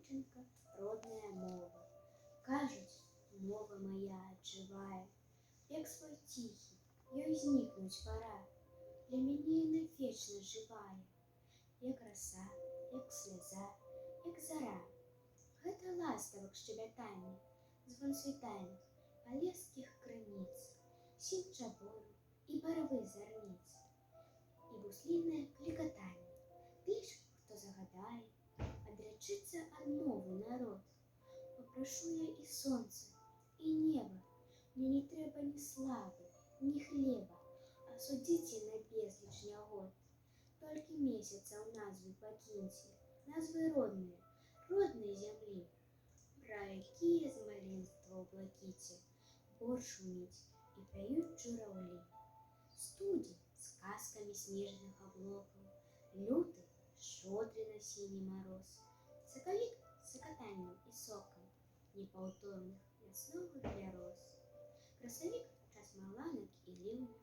дзяўчынка, родная мова. Кажуць, мова моя аджывае, як свой ціхі, ёй знікнуць пара. Для мяне яна вечна жывая, як раса, як сляза, як зара. Гэта ластавак шчабятанне, звон світання, палескіх крыніц, сінь чабору і барвы зарніц, і буслінае клікатанне. Ты ж, хто загадае, адрачыцца ад мовы народ. Папрашу я і сонца, і неба, мне не трэба ні славы, ні хлеба, а судзіце на безліч нягод. Толькі месяца ў назвы пакіньце, назвы родныя, роднай зямлі, пра якія з маленства ў блакіце бор шуміць і пяюць жураўлі. Студзень з казкамі снежных аблокаў, люты шчодры на сіні мароз, сакавік з сакатаннем і сокам непаўторных вясновых бяроз, красавік час маланак і ліўняў,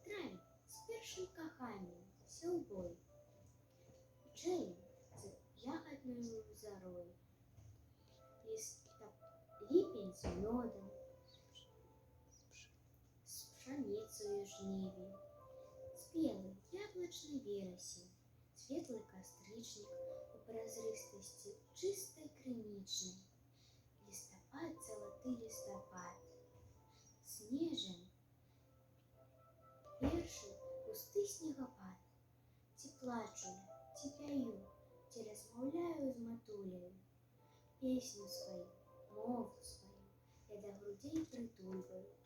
травень з першым каханнем сяўбой, чэрвень з ягаднаю зарой, ліпень з мёдам, з пшаніцаю жнівень, спелы яблычны верасень, светлы кастрычнік у празрыстасці чыстай крынічнай, лістапад, залаты лістапад, снежань, першы густы снегапад. Ці плачу я, ці пяю, ці размаўляю з матуляю, песню сваю, мову сваю я да грудзей прытульваю.